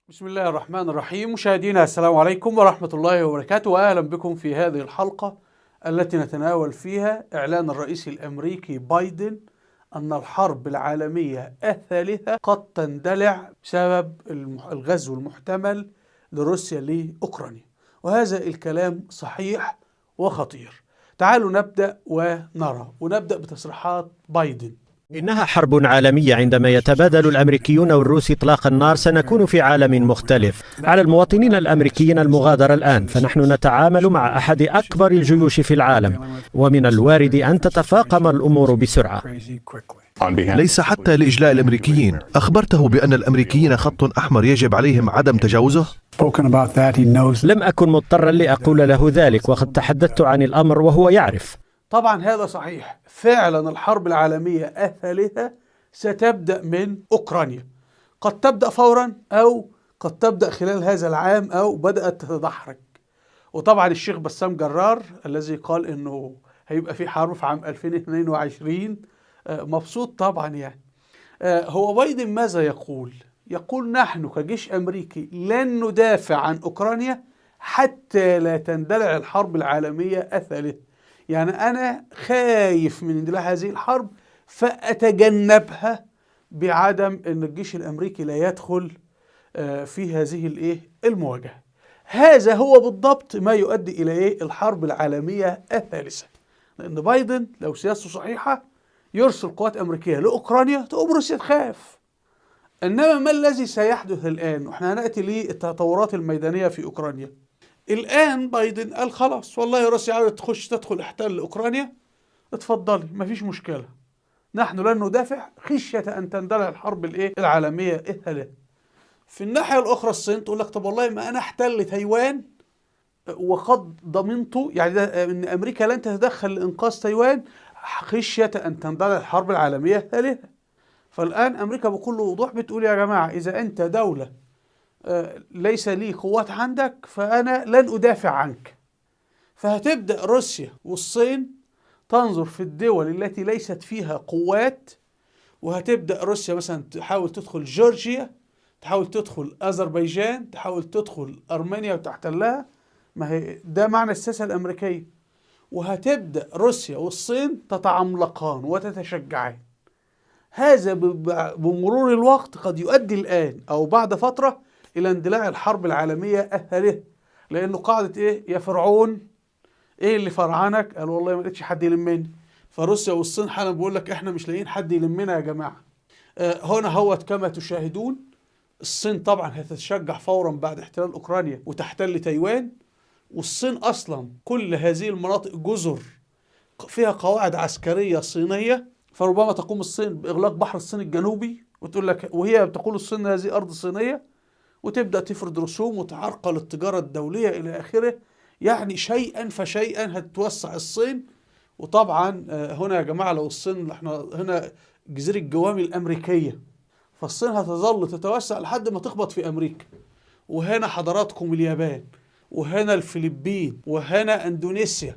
بسم الله الرحمن الرحيم. مشاهدينا السلام عليكم ورحمة الله وبركاته، وأهلا بكم في هذه الحلقة التي نتناول فيها إعلان الرئيس الأمريكي بايدن أن الحرب العالمية الثالثة قد تندلع بسبب الغزو المحتمل لروسيا لأوكرانيا، وهذا الكلام صحيح وخطير. تعالوا نبدأ ونبدأ بتصريحات بايدن. إنها حرب عالمية. عندما يتبادل الأمريكيون والروس إطلاق النار سنكون في عالم مختلف. على المواطنين الأمريكيين المغادرة الآن، فنحن نتعامل مع أحد أكبر الجيوش في العالم، ومن الوارد أن تتفاقم الأمور بسرعة. ليس حتى لإجلاء الأمريكيين. أخبرته بأن الأمريكيين خط أحمر يجب عليهم عدم تجاوزه؟ لم أكن مضطرا لأقول له ذلك، وقد تحدثت عن الأمر وهو يعرف. طبعا هذا صحيح، فعلا الحرب العالمية الثالثة ستبدأ من أوكرانيا، قد تبدأ فورا أو قد تبدأ خلال هذا العام أو بدأت تتدحرج. وطبعا الشيخ بسام جرار الذي قال إنه هيبقى في حرب في عام 2022 مبسوط طبعا يعني. هو بايدن ماذا يقول؟ يقول نحن كجيش أمريكي لن ندافع عن أوكرانيا حتى لا تندلع الحرب العالمية الثالثة. يعني أنا خايف من اندلاع هذه الحرب فأتجنبها بعدم أن الجيش الأمريكي لا يدخل في هذه المواجهة. هذا هو بالضبط ما يؤدي إلى الحرب العالمية الثالثة، لأن بايدن لو سياسته صحيحة يرسل قوات أمريكية لأوكرانيا تقوم روسيا تخاف. إنما ما الذي سيحدث الآن؟ وإحنا هنأتي للتطورات الميدانية في أوكرانيا. الآن بايدن قال خلاص والله روسيا عاوزة تدخل احتل أوكرانيا، اتفضلي مفيش مشكلة، نحن لن ندافع خشية أن تندلع الحرب العالمية الثالثة. في الناحية الأخرى الصين تقول لك طب والله ما أنا احتل تايوان وقد ضمنت يعني أن أمريكا لن تتدخل لإنقاذ تايوان خشية أن تندلع الحرب العالمية الثالثة. فالآن أمريكا بكل وضوح بتقول يا جماعة إذا أنت دولة ليس لي قوات عندك فأنا لن أدافع عنك. فهتبدأ روسيا والصين تنظر في الدول التي ليست فيها قوات، وهتبدأ روسيا مثلا تحاول تدخل جورجيا، تحاول تدخل أذربيجان، تحاول تدخل أرمينيا وتحتلها. ما هي ده معنى السياسة الأمريكية. وهتبدأ روسيا والصين تتعملقان وتتشجعان. هذا بمرور الوقت قد يؤدي الآن أو بعد فترة إلى اندلاع الحرب العالمية الثالثة، لأنه قاعدة يا فرعون اللي فرعنك؟ قال والله ما لقيتش حد يلمني. فروسيا والصين حالا بيقول لك احنا مش لاقيين حد يلمنا يا جماعة. هنا هوت كما تشاهدون الصين طبعا هتتشجع فورا بعد احتلال أوكرانيا وتحتل تايوان. والصين أصلا كل هذه المناطق جزر فيها قواعد عسكرية صينية، فربما تقوم الصين بإغلاق بحر الصين الجنوبي وتقول لك، وهي بتقول الصين هذه أرض صينية، وتبدأ تفرض رسوم وتعرقل التجارة الدولية إلى آخره. يعني شيئا فشيئا هتتوسع الصين. وطبعا هنا يا جماعة لو الصين، احنا هنا جزيرة جوامي الأمريكية، فالصين هتظل تتوسع لحد ما تخبط في أمريكا. وهنا حضراتكم اليابان، وهنا الفلبين، وهنا أندونيسيا.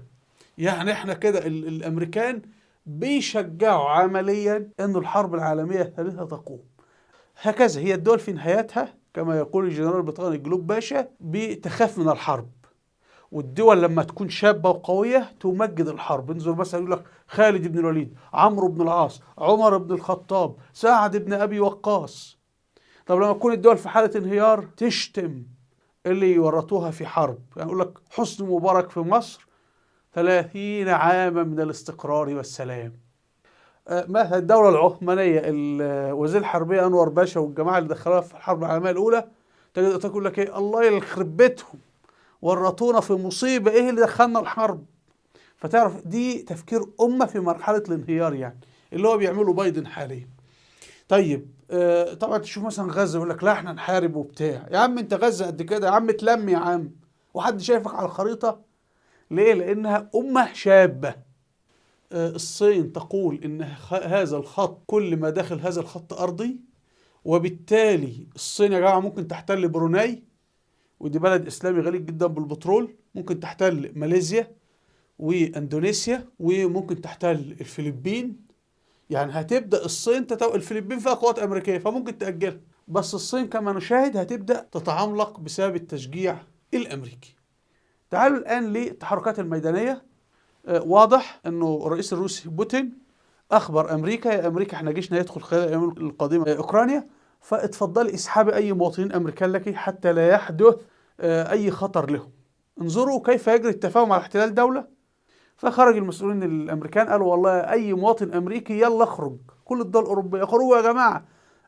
يعني احنا كده الأمريكان بيشجعوا عمليا أن الحرب العالمية الثالثة تقوم. هكذا هي الدول في نهايتها كما يقول الجنرال بريطاني جلوب باشا بتخاف من الحرب. والدول لما تكون شابة وقوية تمجد الحرب. انظر مثلا يقول لك خالد بن الوليد، عمرو بن العاص، عمر بن الخطاب، سعد بن أبي وقاص. طب لما تكون الدول في حالة انهيار تشتم اللي يورطوها في حرب. يعني يقول لك حسني مبارك في مصر 30 عاما من الاستقرار والسلام. مثلا الدولة العثمانية وزير الحربية أنور باشا والجماعة اللي دخلوها في الحرب العالمية الأولى تقول لك الله يخرب بيتهم، ورطونا في مصيبة اللي دخلنا الحرب. فتعرف دي تفكير أمة في مرحلة الانهيار، يعني اللي هو بيعمله بايدن حاليا. طيب طبعا تشوف مثلا غزة يقول لك لا احنا نحارب وبتاع. يا عم انت غزة قد كده يا عم، تلم يا عم، وحد شايفك على الخريطة؟ ليه؟ لأنها أمة شابة. الصين تقول إن هذا الخط كل ما داخل هذا الخط أرضي، وبالتالي الصين يا جماعة ممكن تحتل بروناي، ودي بلد إسلامي غني جدا بالبترول، ممكن تحتل ماليزيا وأندونيسيا، وممكن تحتل الفلبين. يعني هتبدأ الصين الفلبين فيها قوات أمريكية فممكن تأجلها. بس الصين كما نشاهد هتبدأ تتعملق بسبب التشجيع الأمريكي. تعالوا الآن للتحركات الميدانية. واضح أنه الرئيس الروسي بوتين أخبر أمريكا: يا أمريكا احنا جيشنا يدخل خلال الأيام القادمة أوكرانيا، فاتفضلي اسحبي أي مواطنين أمريكان لك حتى لا يحدث أي خطر لهم. انظروا كيف يجري التفاهم على احتلال دولة. فخرج المسؤولين الأمريكان قالوا: والله أي مواطن أمريكي يلا اخرج. كل الدول الأوروبية: اخرجوا يا جماعة،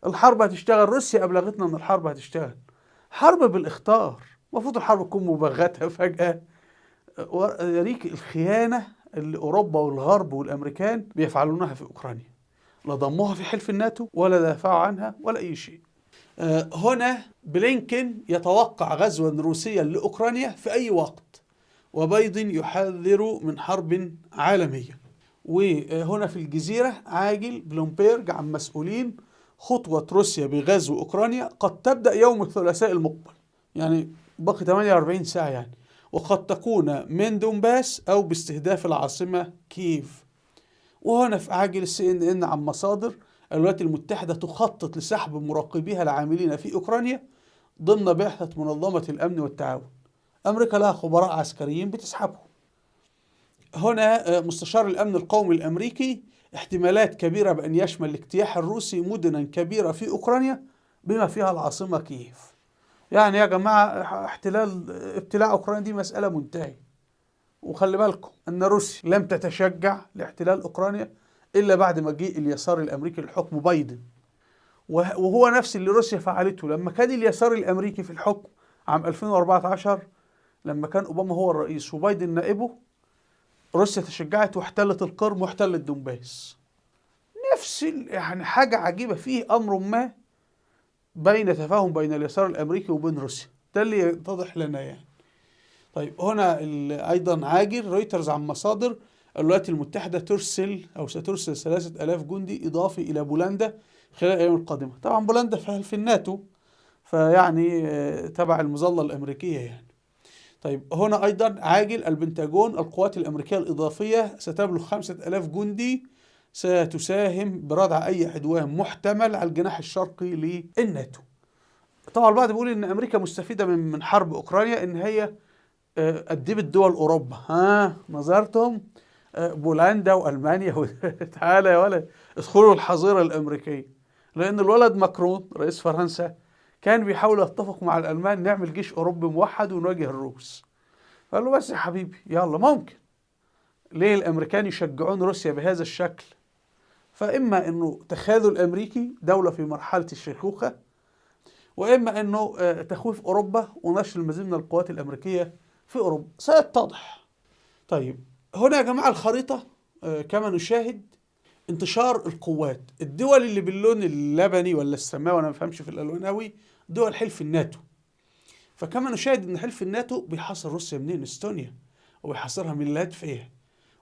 الحرب هتشتغل. روسيا أبلغتنا أن الحرب هتشتغل. حرب بالإخطار، المفروض الحرب تكون مبغتة فجأة. يريك الخيانة اللي أوروبا والغرب والأمريكان بيفعلونها في أوكرانيا. لا ضموها في حلف الناتو ولا دافعوا عنها ولا أي شيء. هنا بلينكن يتوقع غزوا روسيا لأوكرانيا في أي وقت، وبايدن يحذر من حرب عالمية. وهنا في الجزيرة عاجل بلومبيرج عن مسؤولين: خطوة روسيا بغزو أوكرانيا قد تبدأ يوم الثلاثاء المقبل، يعني باقي 48 ساعة يعني، وقد تكون من دونباس أو باستهداف العاصمة كييف. وهنا في عاجل CNN عن مصادر: الولايات المتحدة تخطط لسحب مراقبيها العاملين في أوكرانيا ضمن بعثة منظمة الأمن والتعاون. أمريكا لها خبراء عسكريين بتسحبهم. هنا مستشار الأمن القومي الأمريكي: احتمالات كبيرة بأن يشمل الاجتياح الروسي مدنا كبيرة في أوكرانيا بما فيها العاصمة كييف. يعني يا جماعة ابتلاع أوكرانيا دي مسألة منتهية. وخلي بالكم أن روسيا لم تتشجع لاحتلال أوكرانيا إلا بعد مجيء اليسار الأمريكي للحكم بايدن، وهو نفس اللي روسيا فعلته لما كان اليسار الأمريكي في الحكم عام 2014 لما كان أوباما هو الرئيس وبايدن نائبه. روسيا تشجعت واحتلت القرم واحتلت دونباس. نفس يعني حاجة عجيبة، فيه أمر ما بين تفاهم بين اليسار الأمريكي وبين روسيا، ده اللي يتضح لنا يعني. طيب هنا أيضا عاجل رويترز عن مصادر: الولايات المتحدة ترسل أو سترسل 3000 جندي إضافي إلى بولندا خلال الأيام القادمة. طبعا بولندا في الناتو، فيعني تبع المظلة الأمريكية يعني. طيب هنا أيضا عاجل البنتاجون: القوات الأمريكية الإضافية ستبلغ 5000 جندي ستساهم بردع أي عدوان محتمل على الجناح الشرقي للناتو. طبعا البعض بيقول إن أمريكا مستفيدة من حرب أوكرانيا، إن هي أدبت دول أوروبا. نظرتهم بولندا وألمانيا تعالى يا ولد ادخلوا الحظيرة الأمريكية. لأن الولد ماكرون رئيس فرنسا كان بيحاول يتفق مع الألمان نعمل جيش أوروبي موحد ونواجه الروس. قال له: بس يا حبيبي يلا ممكن. ليه الأمريكان يشجعون روسيا بهذا الشكل؟ فإما أنه تخاذل أمريكي، دولة في مرحلة الشيخوخة، وإما أنه تخويف أوروبا ونشر المزيد من القوات الأمريكية في أوروبا. سيتضح. طيب هنا يا جماعة الخريطة كما نشاهد انتشار القوات. الدول اللي باللون اللبني ولا السماوي، أنا ما بفهمش في الألوان أوي، دول حلف الناتو. فكما نشاهد أن حلف الناتو بيحاصر روسيا منين؟ استونيا، وبيحاصرها من لاتفيا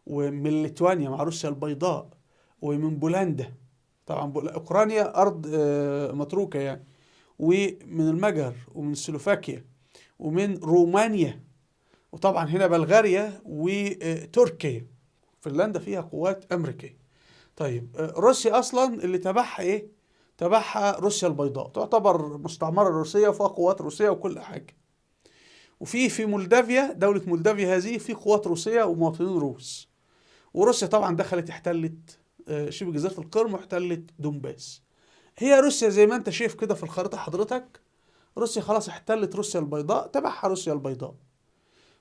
ومن ليتوانيا مع روسيا البيضاء ومن بولندا. طبعا أوكرانيا أرض متروكة يعني، ومن المجر ومن سلوفاكيا ومن رومانيا، وطبعا هنا بلغاريا وتركيا. فنلندا فيها قوات أمريكية. طيب روسيا أصلا اللي تبعها إيه؟ تبعها روسيا البيضاء، تعتبر مستعمرة روسية وفيها قوات روسية وكل حاجة. وفي مولدافيا، دولة مولدافيا هذه في قوات روسية ومواطنين روس. وروسيا طبعا دخلت احتلت شبه جزيرة القرم واحتلت دونباس. هي روسيا زي ما انت شايف كده في الخريطة حضرتك، روسيا خلاص احتلت روسيا البيضاء، تبعها روسيا البيضاء.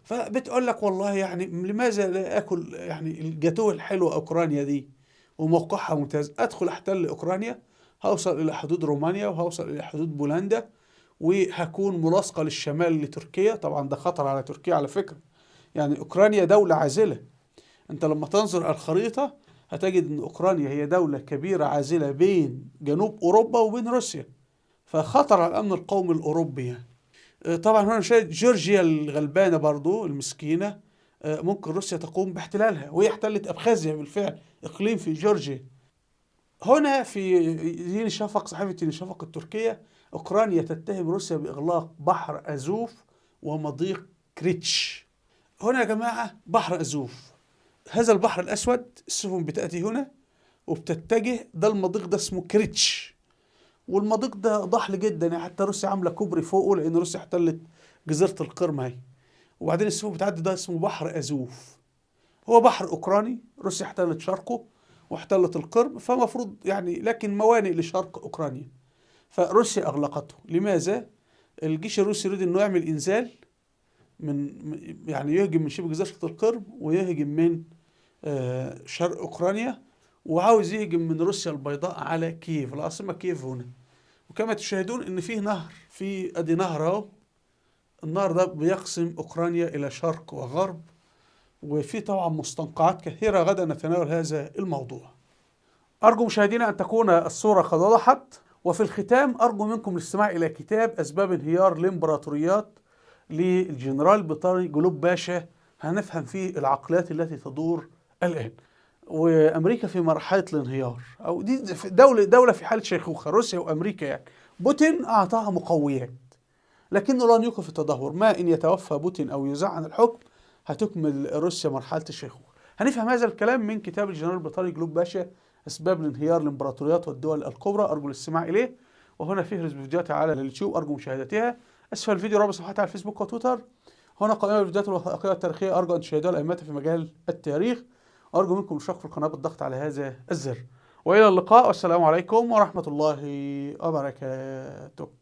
فبتقول لك والله يعني لماذا لا اكل يعني الجاتوه الحلوه اوكرانيا دي وموقعها ممتاز، ادخل احتل اوكرانيا، هوصل الى حدود رومانيا وهوصل الى حدود بولندا، وهكون ملاصقه للشمال لتركيا. طبعا ده خطر على تركيا على فكره، يعني اوكرانيا دوله عازله. انت لما تنظر الخريطه هتجد ان اوكرانيا هي دوله كبيره عازله بين جنوب اوروبا وبين روسيا، فخطر على الامن القومي الاوروبي يعني. طبعا هنا شاهد جورجيا الغلبانة برضو المسكينة، ممكن روسيا تقوم باحتلالها، وهي احتلت أبخازيا بالفعل، إقليم في جورجيا. هنا في يني شفق، صحيفة يني شفق التركية: أوكرانيا تتهم روسيا بإغلاق بحر أزوف ومضيق كريتش. هنا يا جماعة بحر أزوف، هذا البحر الأسود، السفن بتأتي هنا وبتتجه، ده المضيق ده اسمه كريتش، والمضيق ده ضحل جدا، يعني حتى روسيا عامله كوبري فوقه لان روسيا احتلت جزيره القرم اهي. وبعدين السفن بتعدي ده اسمه بحر ازوف، هو بحر اوكراني، روسيا احتلت شرقه واحتلت القرم، فمفروض يعني لكن موانئ لشرق اوكرانيا، فروسيا اغلقته. لماذا؟ الجيش الروسي يريد انه يعمل انزال من يعني يهجم من شبه جزيره القرم ويهجم من شرق اوكرانيا، وعاوز يهجم من روسيا البيضاء على كييف، العاصمه كييف هنا. وكما تشاهدون ان فيه نهر، في ادي نهر اهو، النهر ده بيقسم اوكرانيا الى شرق وغرب، وفي طبعا مستنقعات كثيره. غدا نتناول هذا الموضوع. ارجو مشاهدينا ان تكون الصوره قد وضحت. وفي الختام ارجو منكم الاستماع الى كتاب اسباب انهيار الامبراطوريات للجنرال البريطاني جلوب باشا، هنفهم فيه العقليات التي تدور الآن. وأمريكا في مرحلة الانهيار، أو دي دولة في حالة شيخوخة، روسيا وأمريكا يعني. بوتين أعطاها مقويات لكنه لن يوقف التدهور، ما إن يتوفى بوتين أو يزع عن الحكم هتكمل روسيا مرحلة الشيخوخة. هنفهم هذا الكلام من كتاب الجنرال البريطاني جلوب باشا أسباب الانهيار الإمبراطوريات والدول الكبرى، أرجو الاستماع إليه. وهنا فهرس بفيديوهاتي على اليوتيوب، أرجو مشاهدتها. أسفل الفيديو رابط صفحتي على الفيسبوك وتويتر. هنا قائمة بالفيديوهات الوثائقية التاريخية، أرجو أن تشاهدوها لأئمتها في مجال التاريخ. أرجو منكم الاشتراك في القناة بالضغط على هذا الزر. وإلى اللقاء، والسلام عليكم ورحمة الله وبركاته.